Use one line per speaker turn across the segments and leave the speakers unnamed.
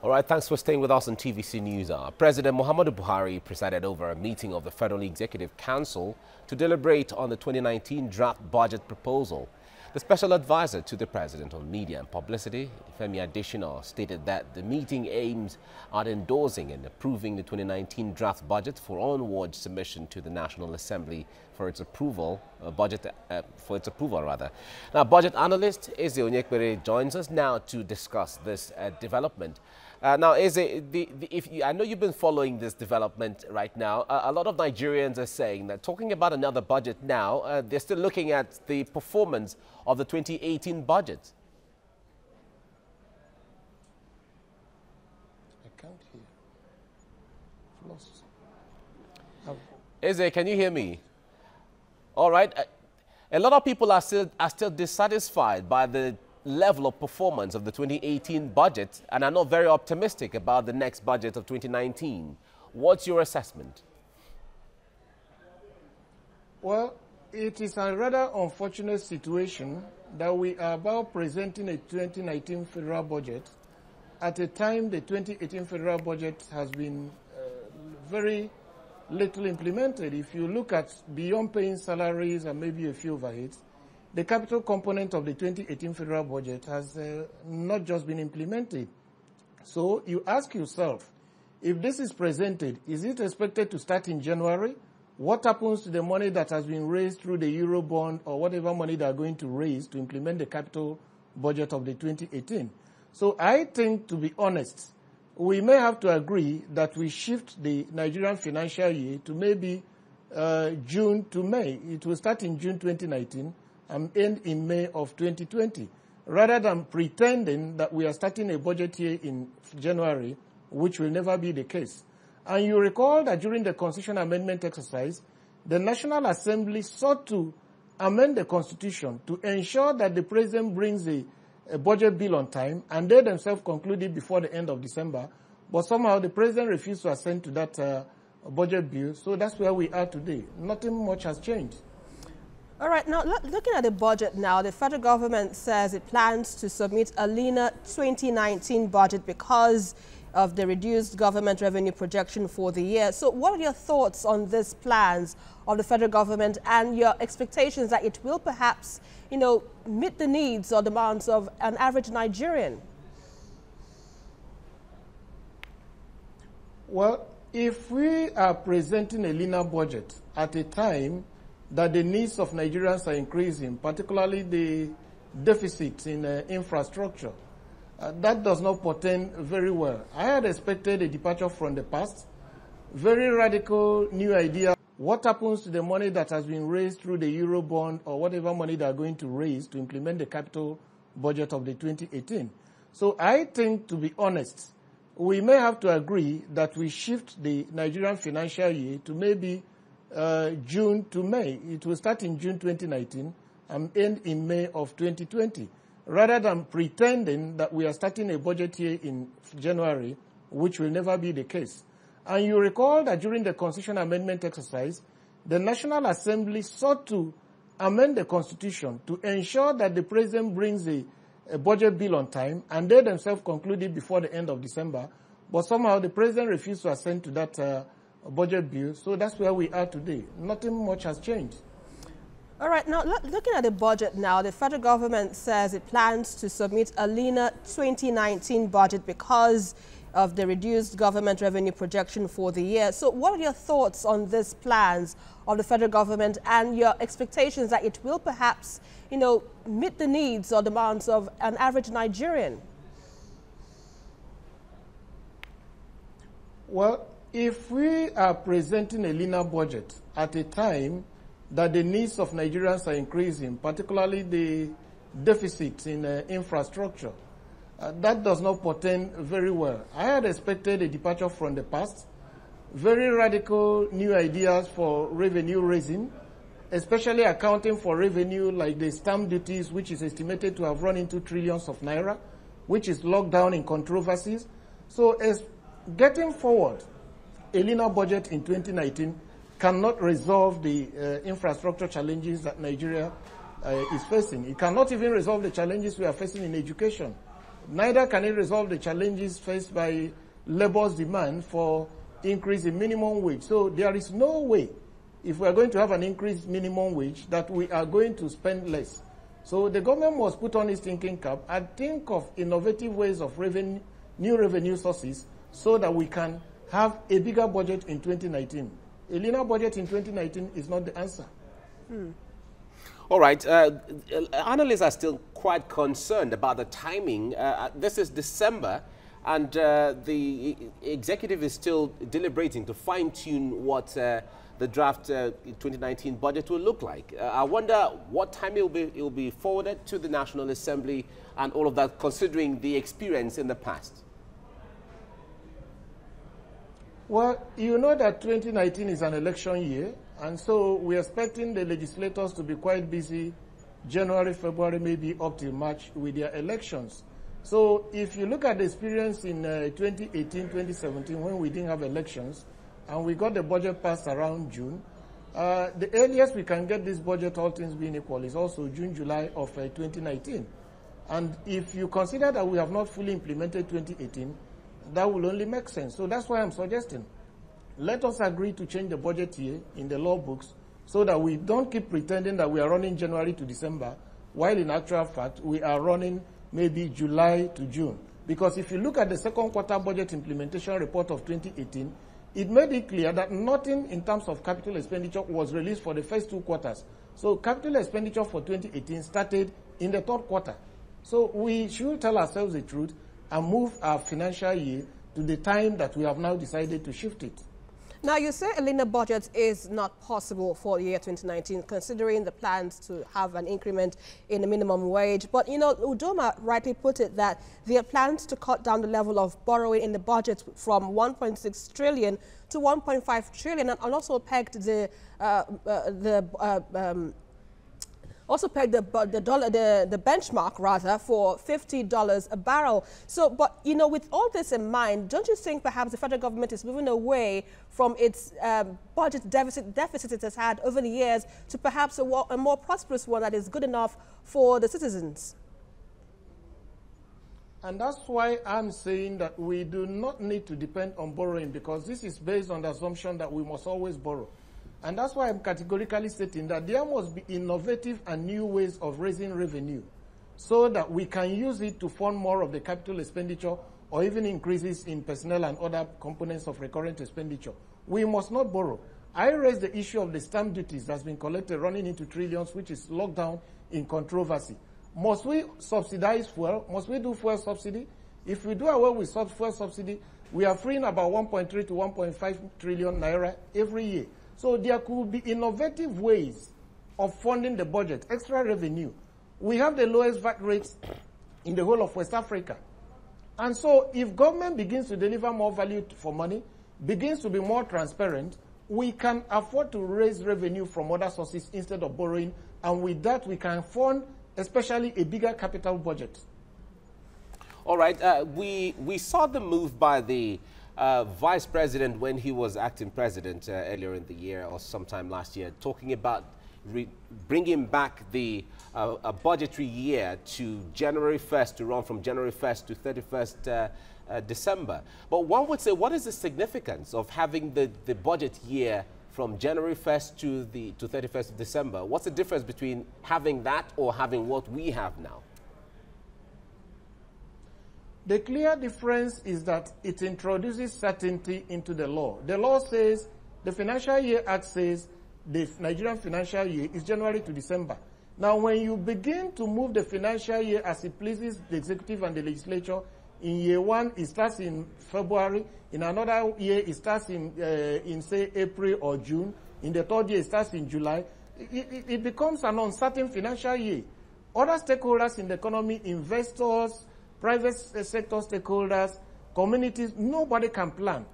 All right, thanks for staying with us on TVC News. President Muhammadu Buhari presided over a meeting of the Federal Executive Council to deliberate on the 2019 draft budget proposal. The special advisor to the president on media and publicity, Femi Adesina, stated that the meeting aims at endorsing and approving the 2019 draft budget for onward submission to the National Assembly for its approval. Now, budget analyst Eze Onyekpere joins us now to discuss this development. Now, Eze, I know you've been following this development right now. A lot of Nigerians are saying that talking about another budget now, they're still looking at the performance of the 2018 budget.
I can't hear. I've lost.
Eze, can you hear me? All right. A lot of people are still dissatisfied by the level of performance of the 2018 budget and are not very optimistic about the next budget of 2019. What's your assessment?
Well, it is a rather unfortunate situation that we are about presenting a 2019 federal budget at a time the 2018 federal budget has been very little implemented. If you look at beyond paying salaries and maybe a few overheads, the capital component of the 2018 federal budget has not just been implemented. So you ask yourself, if this is presented, is it expected to start in January? What happens to the money that has been raised through the Eurobond or whatever money they are going to raise to implement the capital budget of the 2018? So I think, to be honest, we may have to agree that we shift the Nigerian financial year to maybe June to May. It will start in June 2019 and end in May of 2020, rather than pretending that we are starting a budget year in January, which will never be the case. And you recall that during the Constitution Amendment exercise, the National Assembly sought to amend the Constitution to ensure that the President brings a budget bill on time, and they themselves concluded before the end of December. But somehow the President refused to assent to that budget bill, so that's where we are today. Nothing much has changed.
All right, now looking at the budget now, the federal government says it plans to submit a leaner 2019 budget because of the reduced government revenue projection for the year. So what are your thoughts on these plans of the federal government and your expectations that it will perhaps, meet the needs or demands of an average Nigerian?
Well, if we are presenting a leaner budget at a time that the needs of Nigerians are increasing, particularly the deficits in infrastructure, that does not portend very well. I had expected a departure from the past, very radical new idea. What happens to the money that has been raised through the Eurobond or whatever money they are going to raise to implement the capital budget of the 2018? So I think, to be honest, we may have to agree that we shift the Nigerian financial year to maybe June to May. It will start in June 2019 and end in May of 2020, rather than pretending that we are starting a budget year in January, which will never be the case. And you recall that during the Constitution Amendment exercise, the National Assembly sought to amend the Constitution to ensure that the President brings a budget bill on time, and they themselves concluded before the end of December. But somehow the President refused to assent to that budget bill, so that's where we are today. Nothing much has changed.
All right, now looking at the budget now, the federal government says it plans to submit a leaner 2019 budget because of the reduced government revenue projection for the year. So what are your thoughts on these plans of the federal government and your expectations that it will perhaps, meet the needs or demands of an average Nigerian?
Well, if we are presenting a leaner budget at a time that the needs of Nigerians are increasing, particularly the deficits in infrastructure, that does not portend very well. I had expected a departure from the past, very radical new ideas for revenue raising, especially accounting for revenue like the stamp duties, which is estimated to have run into trillions of naira, which is locked down in controversies. So as getting forward a leaner budget in 2019 cannot resolve the infrastructure challenges that Nigeria is facing. It cannot even resolve the challenges we are facing in education. Neither can it resolve the challenges faced by labor's demand for increase in minimum wage. So there is no way, if we are going to have an increased minimum wage, that we are going to spend less. So the government must put on its thinking cap and think of innovative ways of new revenue sources so that we can have a bigger budget in 2019. A leaner budget in 2019 is not the answer.
All right. Analysts are still quite concerned about the timing. This is December, and the executive is still deliberating to fine-tune what the draft 2019 budget will look like. I wonder what time it will be forwarded to the National Assembly and all of that, considering the experience in the past.
Well, you know that 2019 is an election year, and so we're expecting the legislators to be quite busy January, February, maybe up till March with their elections. So if you look at the experience in 2018, 2017, when we didn't have elections, and we got the budget passed around June, the earliest we can get this budget, all things being equal, is also June, July of 2019. And if you consider that we have not fully implemented 2018, that will only make sense. So that's why I'm suggesting, let us agree to change the budget year in the law books so that we don't keep pretending that we are running January to December, while in actual fact, we are running maybe July to June. Because if you look at the second quarter budget implementation report of 2018, it made it clear that nothing in terms of capital expenditure was released for the first 2 quarters. So capital expenditure for 2018 started in the third quarter. So we should tell ourselves the truth and move our financial year to the time that we have now decided to shift it.
Now, you say a linear budget is not possible for the year 2019, considering the plans to have an increment in the minimum wage. But, you know, Udoma rightly put it that there are plans to cut down the level of borrowing in the budget from 1.6 trillion to 1.5 trillion, and also pegged the benchmark rather for $50 a barrel. So, but you know, with all this in mind, don't you think perhaps the federal government is moving away from its budget deficit it has had over the years to perhaps a more prosperous one that is good enough for the citizens?
And that's why I'm saying that we do not need to depend on borrowing, because this is based on the assumption that we must always borrow. And that's why I'm categorically stating that there must be innovative and new ways of raising revenue so that we can use it to fund more of the capital expenditure or even increases in personnel and other components of recurrent expenditure. We must not borrow. I raised the issue of the stamp duties that's been collected running into trillions, which is locked down in controversy. Must we subsidize fuel? Must we do fuel subsidy? If we do away with fuel subsidy, we are freeing about 1.3 to 1.5 trillion naira every year. So there could be innovative ways of funding the budget, extra revenue. We have the lowest VAT rates in the whole of West Africa. And so if government begins to deliver more value for money, begins to be more transparent, we can afford to raise revenue from other sources instead of borrowing. And with that, we can fund especially a bigger capital budget.
All right. We saw the move by the Vice President when he was acting president earlier in the year or sometime last year, talking about bringing back the budgetary year to January 1st, to run from January 1st to 31st December. But one would say, what is the significance of having the budget year from January 1st to 31st of December? What's the difference between having that or having what we have now?
The clear difference is that it introduces certainty into the law. The law says, the Financial Year Act says, the Nigerian financial year is January to December. Now, when you begin to move the financial year as it pleases the executive and the legislature, in year one, it starts in February. In another year, it starts in say, April or June. In the third year, it starts in July. It becomes an uncertain financial year. Other stakeholders in the economy, investors, private sector stakeholders, communities, nobody can plan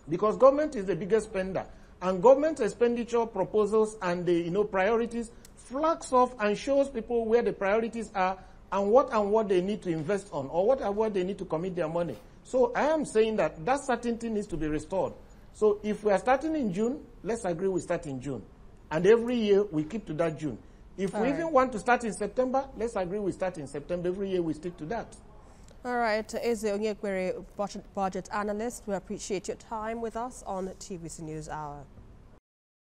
because government is the biggest spender. And government expenditure proposals and the priorities flags off and shows people where the priorities are and what they need to invest on or what they need to commit their money. So I am saying that certainty needs to be restored. So if we are starting in June, let's agree we start in June. And every year we keep to that June. If we even want to start in September, let's agree we start in September. Every year we stick to that.
All right, Eze Onyekwere, budget analyst. We appreciate your time with us on TVC News Hour.